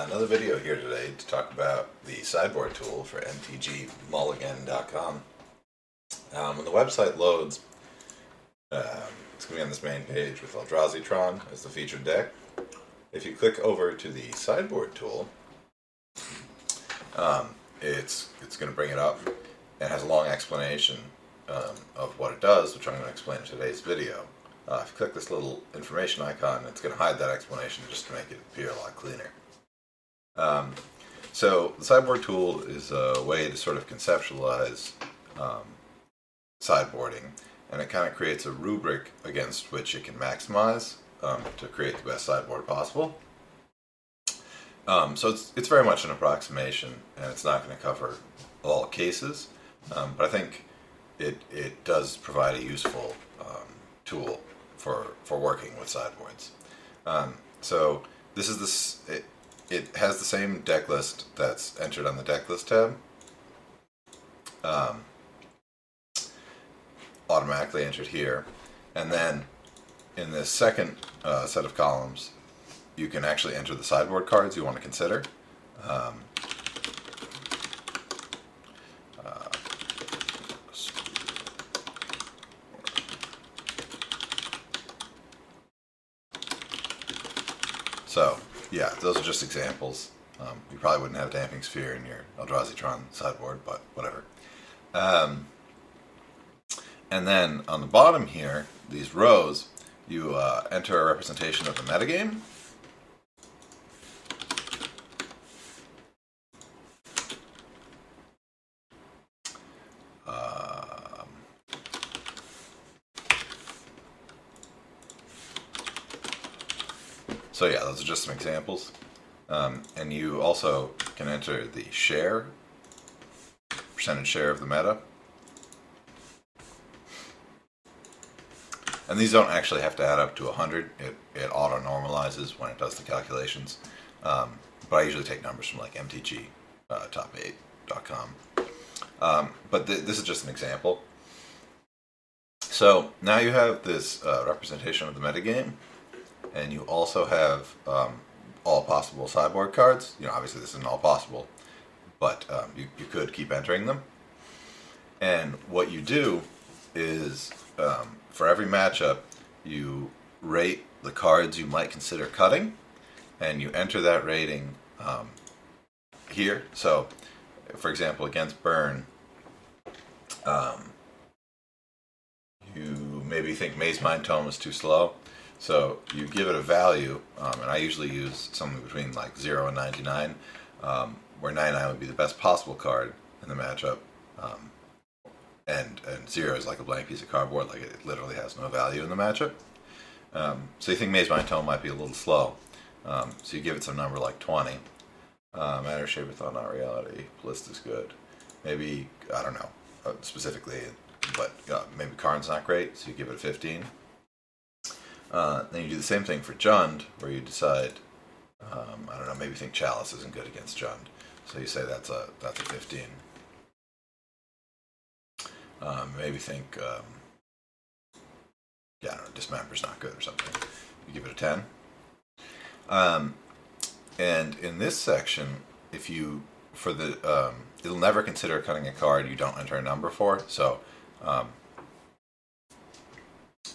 Another video here today to talk about the Sideboard Tool for mtgmulligan.com. When the website loads, it's going to be on this main page with Eldrazi as the featured deck. If you click over to the Sideboard Tool, it's going to bring it up and has a long explanation of what it does, which I'm going to explain in today's video. If you click this little information icon, it's going to hide that explanation just to make it appear a lot cleaner. So the Sideboard Tool is a way to sort of conceptualize sideboarding, and it kind of creates a rubric against which it can maximize to create the best sideboard possible. So it's very much an approximation, and it's not going to cover all cases, but I think it does provide a useful tool for working with sideboards. So this is it has the same deck list that's entered on the deck list tab, automatically entered here, and then in this second set of columns you can actually enter the sideboard cards you want to consider. So, yeah, those are just examples. You probably wouldn't have Damping Sphere in your Eldrazi sideboard, but whatever. And then on the bottom here, these rows, you enter a representation of the metagame. So yeah, those are just some examples. And you also can enter the percentage share of the meta. And these don't actually have to add up to 100. It auto-normalizes when it does the calculations. But I usually take numbers from like mtgtop8.com. But this is just an example. So now you have this representation of the metagame. And you also have all possible sideboard cards. You know, obviously this isn't all possible, but you could keep entering them. And what you do is, for every matchup, you rate the cards you might consider cutting, and you enter that rating here. So, for example, against Burn, you maybe think Maze Mind Tome is too slow. So you give it a value, and I usually use something between like 0 and 99, where 99 would be the best possible card in the matchup, and 0 is like a blank piece of cardboard, like it literally has no value in the matchup. So you think Maze Mind Tome might be a little slow, so you give it some number like 20. Matter, Shape, or Thought, Not Reality, List is good. Maybe, I don't know, specifically, but maybe Karn's not great, so you give it a 15. Then you do the same thing for Jund, where you decide, I don't know, maybe you think Chalice isn't good against Jund, so you say that's a 15. Maybe think, yeah, I don't know, Dismember's not good or something. You give it a 10. And in this section, if you, it'll never consider cutting a card you don't enter a number for, so,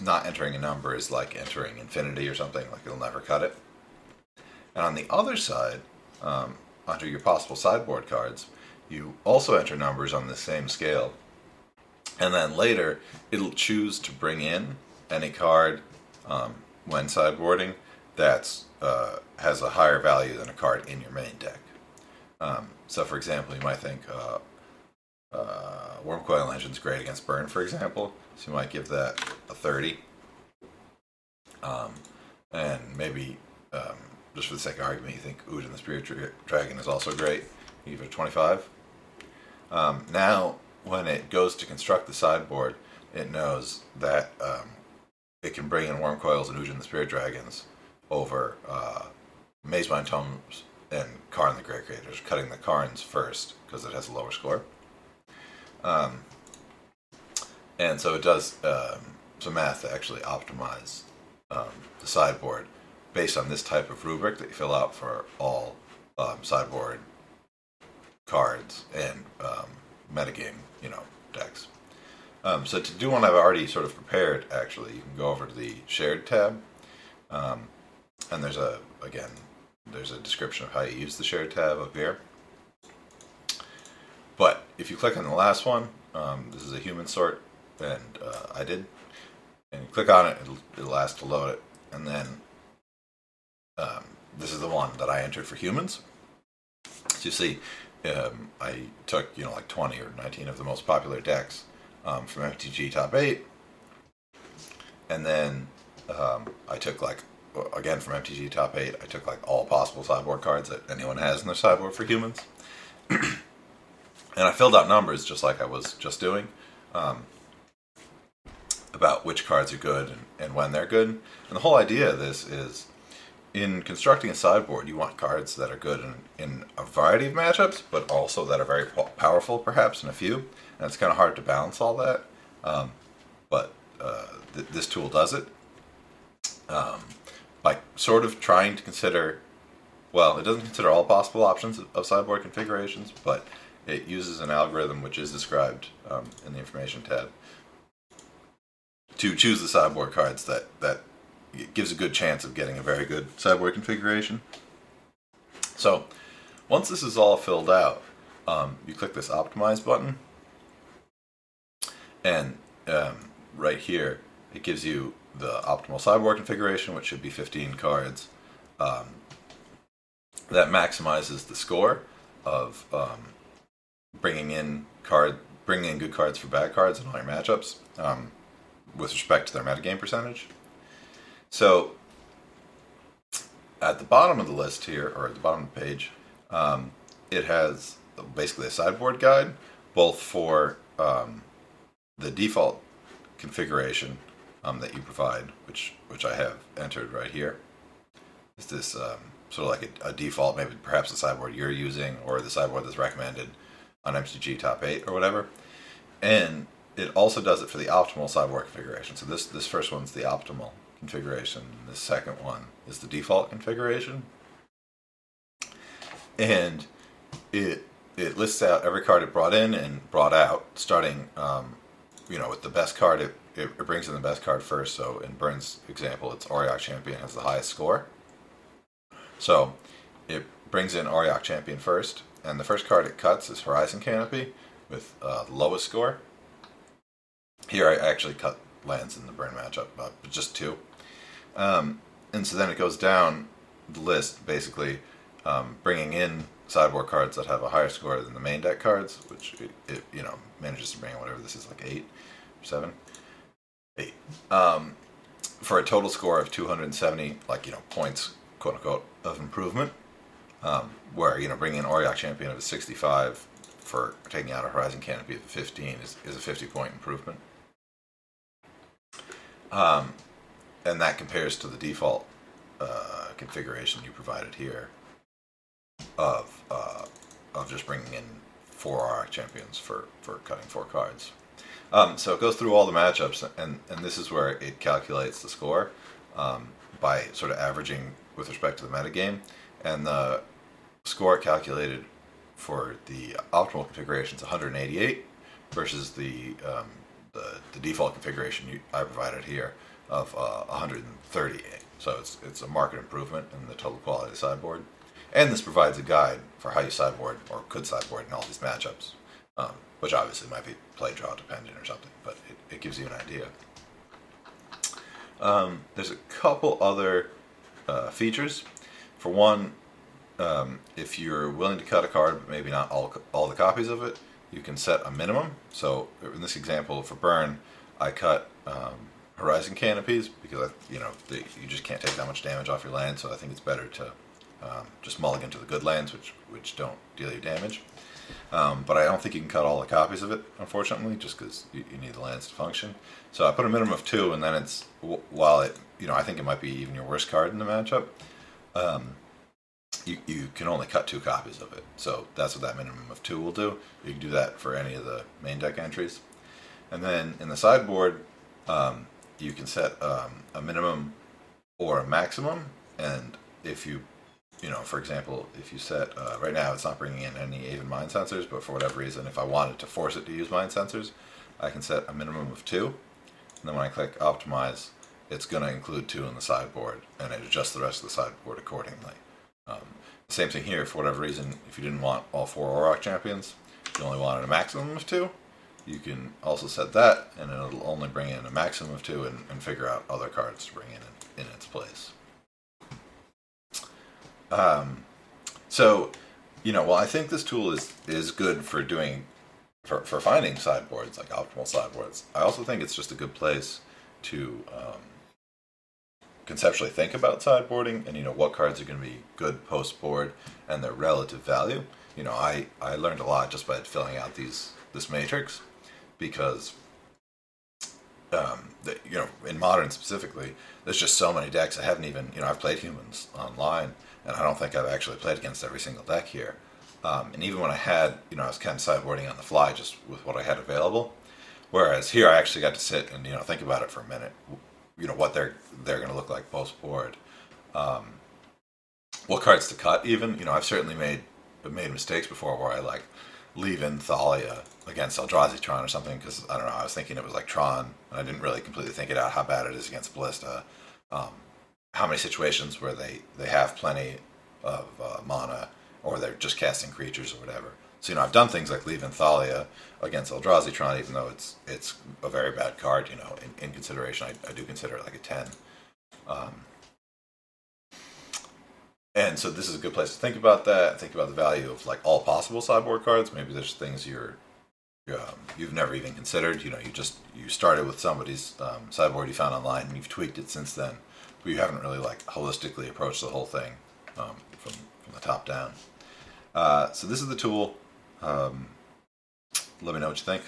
not entering a number is like entering infinity or something, like it'll never cut it. And on the other side, under your possible sideboard cards, you also enter numbers on the same scale. And then later, it'll choose to bring in any card when sideboarding that has a higher value than a card in your main deck. So for example, you might think Wormcoil Engine's great against Burn, for example, so you might give that a 30. And maybe, just for the sake of argument, you think Ujin the Spirit Dragon is also great, you give it a 25. Now, when it goes to construct the sideboard, it knows that it can bring in Wormcoils and Ujin the Spirit Dragons over Maze Mind Tomes and Karn the Great Creators, cutting the Karns first because it has a lower score. And so it does some math to actually optimize the sideboard based on this type of rubric that you fill out for all sideboard cards and metagame, decks. So to do one I've already sort of prepared, actually, you can go over to the Shared tab, and there's a description of how you use the Shared tab up here. But if you click on the last one, this is a human sort, and I did, and you click on it, it'll ask to load it, and then this is the one that I entered for humans. So you see, I took like 20 or 19 of the most popular decks from MTG Top 8, and then I took again from MTG Top 8, I took all possible sideboard cards that anyone has in their sideboard for humans, and I filled out numbers just like I was just doing, about which cards are good and when they're good. And the whole idea of this is, in constructing a sideboard, you want cards that are good in a variety of matchups, but also that are very powerful, perhaps, in a few. And it's kind of hard to balance all that. But this tool does it by sort of trying to consider, well, it doesn't consider all possible options of sideboard configurations, but it uses an algorithm which is described in the information tab to choose the sideboard cards that gives a good chance of getting a very good sideboard configuration. So once this is all filled out, you click this optimize button, and right here it gives you the optimal sideboard configuration, which should be 15 cards. That maximizes the score of bringing in good cards for bad cards in all your matchups, with respect to their metagame percentage. So at the bottom of the list here, or at the bottom of the page, it has basically a sideboard guide, both for the default configuration that you provide, which I have entered right here. Is this sort of like a default, maybe perhaps the sideboard you're using, or the sideboard that's recommended on MTG Top 8 or whatever. And it also does it for the optimal sideboard configuration. So this first one's the optimal configuration. The second one is the default configuration, and it lists out every card it brought in and brought out, starting with the best card. It brings in the best card first. So in Byrne's example, it's Auriok Champion has the highest score, so it brings in Auriok Champion first, and the first card it cuts is Horizon Canopy with the lowest score. Here I actually cut lands in the Byrne matchup, but just 2. And so then it goes down the list, basically bringing in sideboard cards that have a higher score than the main deck cards, which it manages to bring in whatever this is, like 8 or 7, 8, for a total score of 270, points, quote unquote, of improvement. Where bringing in Auriok Champion of a 65 for taking out a Horizon Canopy of 15 is a 50-point improvement. And that compares to the default configuration you provided here of just bringing in 4 Auriok Champions for cutting 4 cards. So it goes through all the matchups, and this is where it calculates the score by sort of averaging with respect to the metagame. And the score it calculated for the optimal configuration is 188 versus the default configuration I provided here of 138. So it's a marked improvement in the total quality of the sideboard. And this provides a guide for how you sideboard, or could sideboard, in all these matchups, which obviously might be play draw dependent or something, but it gives you an idea. There's a couple other features. For one, if you're willing to cut a card, but maybe not all the copies of it, you can set a minimum. So in this example for Byrne, I cut Horizon Canopies because you just can't take that much damage off your land. So I think it's better to just mulligan to the good lands, which don't deal you damage. But I don't think you can cut all the copies of it, unfortunately, just because you need the lands to function. So I put a minimum of 2, and then it's, while it, I think it might be even your worst card in the matchup, you can only cut 2 copies of it. So that's what that minimum of 2 will do. You can do that for any of the main deck entries. And then in the sideboard, you can set a minimum or a maximum, and if you for example, if you set, right now it's not bringing in any even mind sensors, but for whatever reason, if I wanted to force it to use mind sensors, I can set a minimum of 2, and then when I click optimize, it's going to include 2 in the sideboard, and it adjusts the rest of the sideboard accordingly. Same thing here, for whatever reason, if you didn't want all 4 Auroch champions, you only wanted a maximum of 2, you can also set that, and it'll only bring in a maximum of 2 and figure out other cards to bring in its place. So, well, I think this tool is good for doing, for finding sideboards, like optimal sideboards. I also think it's just a good place to conceptually think about sideboarding and, what cards are going to be good post-board and their relative value. I learned a lot just by filling out this matrix, because in Modern specifically, there's just so many decks. I haven't even, I've played humans online, and I don't think I've actually played against every single deck here. And even when I had, I was kind of sideboarding on the fly just with what I had available. Whereas here I actually got to sit and, think about it for a minute. What they're going to look like post-board. What cards to cut even. I've certainly made mistakes before where I leave in Thalia against Eldrazi Tron or something, because I don't know, I was thinking it was like Tron, and I didn't really completely think it out how bad it is against Ballista. How many situations where they have plenty of mana, or they're just casting creatures or whatever. So I've done things like leave in Thalia against Eldrazi Tron, even though it's a very bad card. In consideration, I do consider it like a 10. And so this is a good place to think about that. Think about the value of all possible sideboard cards. Maybe there's things you've never even considered. You started with somebody's sideboard you found online, and you've tweaked it since then, but you haven't really holistically approached the whole thing from the top down. So this is the tool. Let me know what you think.